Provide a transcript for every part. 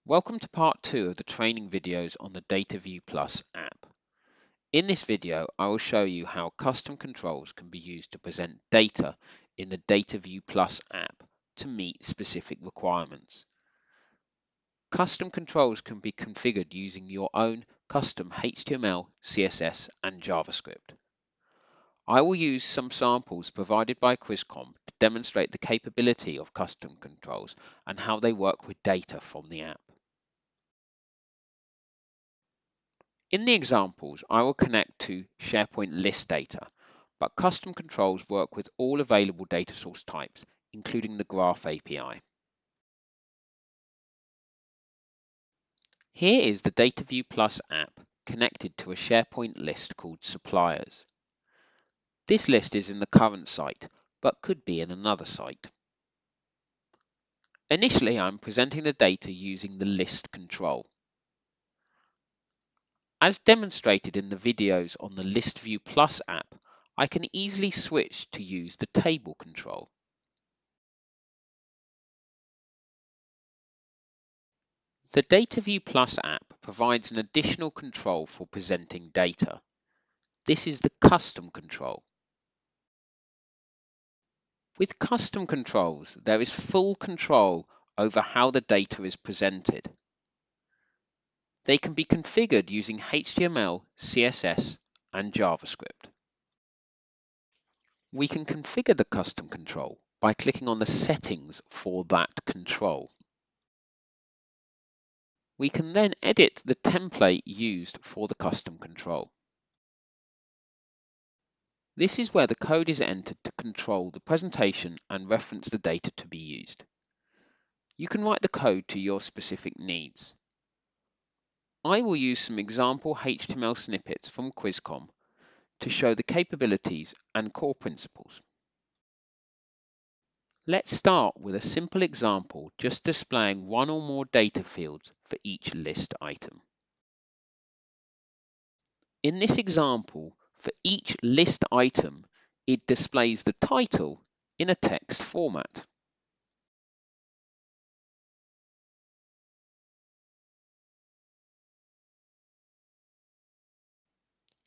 Welcome to part 2 of the training videos on the Data View Plus app. In this video, I will show you how custom controls can be used to present data in the Data View Plus app to meet specific requirements. Custom controls can be configured using your own custom HTML, CSS, and JavaScript. I will use some samples provided by QuizCom to demonstrate the capability of custom controls and how they work with data from the app. In the examples, I will connect to SharePoint list data, but custom controls work with all available data source types, including the Graph API. Here is the Data View Plus app connected to a SharePoint list called Suppliers. This list is in the current site, but could be in another site. Initially, I'm presenting the data using the list control. As demonstrated in the videos on the List View Plus app, I can easily switch to use the table control. The Data View Plus app provides an additional control for presenting data. This is the custom control. With custom controls, there is full control over how the data is presented. They can be configured using HTML, CSS, and JavaScript. We can configure the custom control by clicking on the settings for that control. We can then edit the template used for the custom control. This is where the code is entered to control the presentation and reference the data to be used. You can write the code to your specific needs. I will use some example HTML snippets from QuizCom to show the capabilities and core principles. Let's start with a simple example just displaying one or more data fields for each list item. In this example, for each list item, it displays the title in a text format.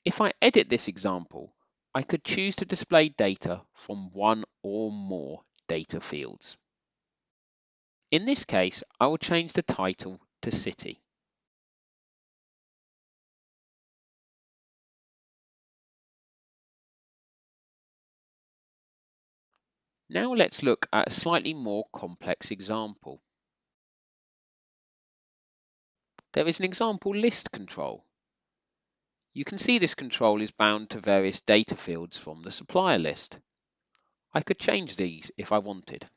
If I edit this example, I could choose to display data from one or more data fields. In this case, I will change the title to City. Now let's look at a slightly more complex example. There is an example list control. You can see this control is bound to various data fields from the supplier list. I could change these if I wanted.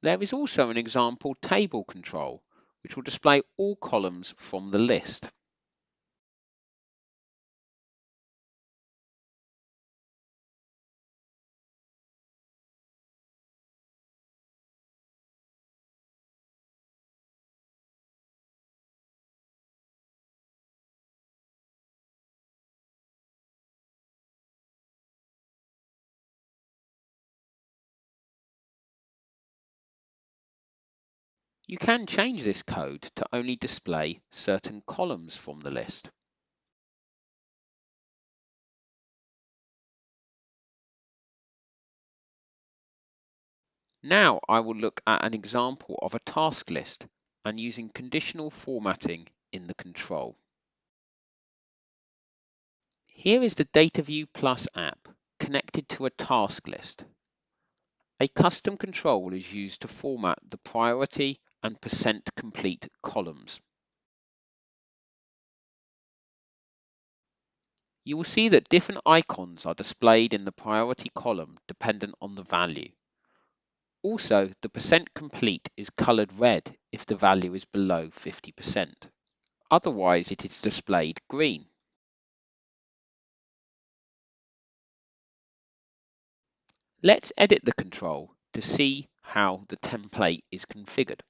There is also an example table control, which will display all columns from the list. You can change this code to only display certain columns from the list. Now I will look at an example of a task list and using conditional formatting in the control. Here is the Data View Plus app connected to a task list. A custom control is used to format the priority and percent complete columns. You will see that different icons are displayed in the priority column dependent on the value. Also, the percent complete is colored red if the value is below 50%. Otherwise, it is displayed green. Let's edit the control to see how the template is configured.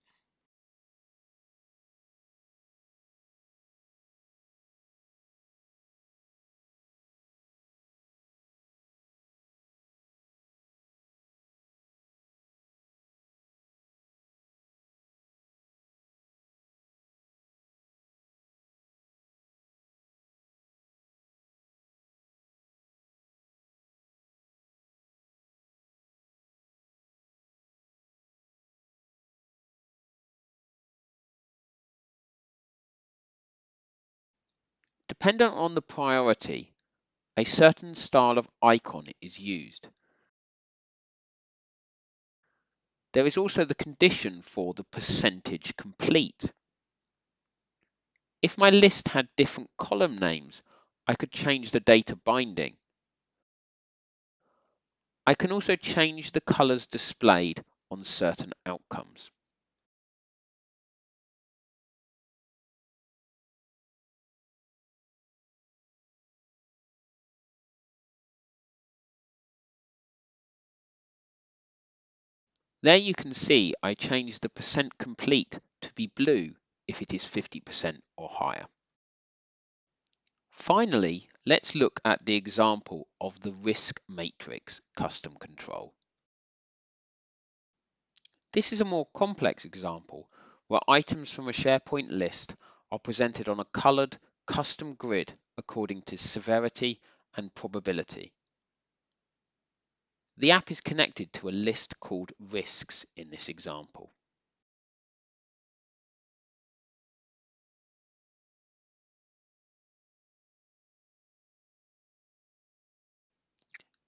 Dependent on the priority, a certain style of icon is used. There is also the condition for the percentage complete. If my list had different column names, I could change the data binding. I can also change the colors displayed on certain outcomes. There you can see I changed the percent complete to be blue if it is 50% or higher. Finally, let's look at the example of the risk matrix custom control. This is a more complex example where items from a SharePoint list are presented on a colored custom grid according to severity and probability. The app is connected to a list called risks in this example.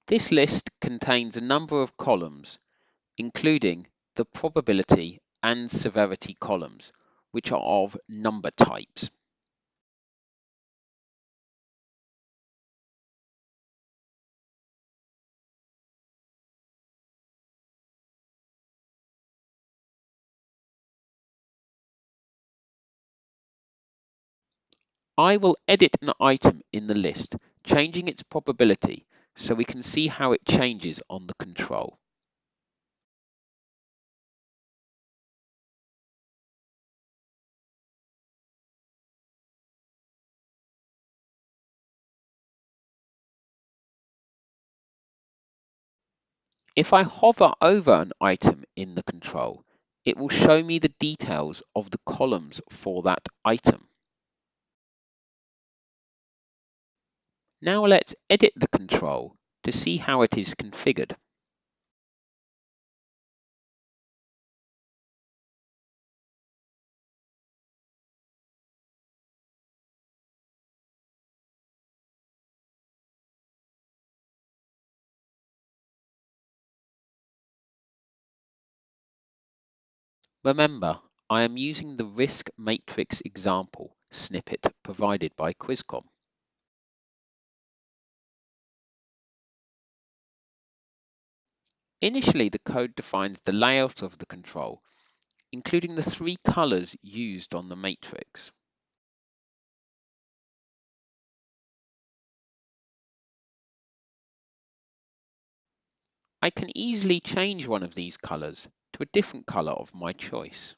This list contains a number of columns, including the probability and severity columns, which are of number types. I will edit an item in the list, changing its probability so we can see how it changes on the control. If I hover over an item in the control, it will show me the details of the columns for that item. Now let's edit the control to see how it is configured. Remember, I am using the risk matrix example snippet provided by QuizCom. Initially, the code defines the layout of the control, including the three colors used on the matrix. I can easily change one of these colors to a different color of my choice.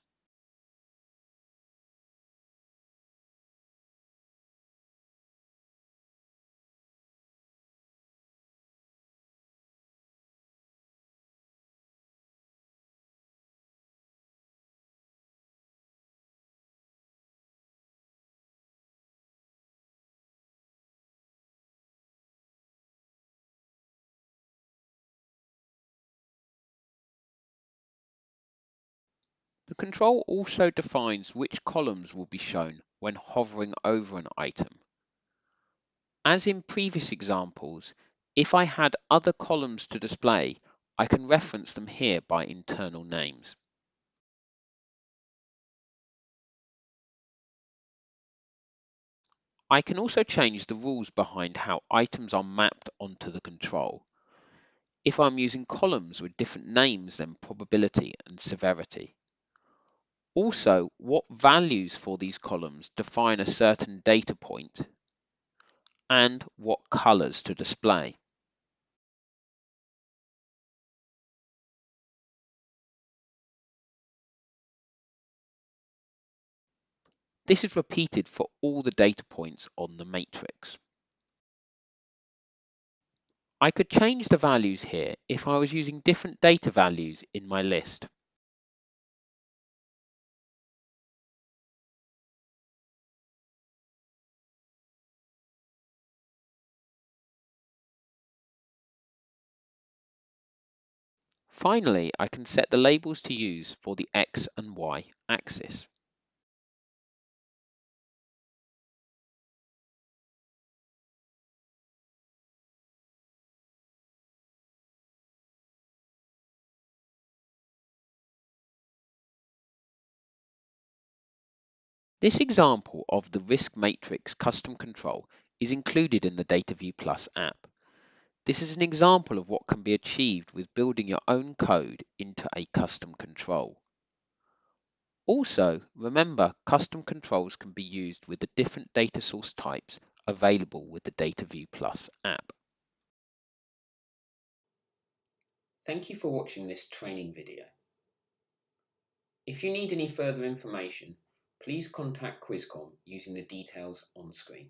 The control also defines which columns will be shown when hovering over an item. As in previous examples, if I had other columns to display, I can reference them here by internal names. I can also change the rules behind how items are mapped onto the control. If I'm using columns with different names than probability and severity. Also, what values for these columns define a certain data point, and what colors to display. This is repeated for all the data points on the matrix. I could change the values here if I was using different data values in my list. Finally, I can set the labels to use for the X and Y axis. This example of the risk matrix custom control is included in the Data View Plus app. This is an example of what can be achieved with building your own code into a custom control. Also, remember, custom controls can be used with the different data source types available with the Data View Plus app. Thank you for watching this training video. If you need any further information, please contact QuizCom using the details on screen.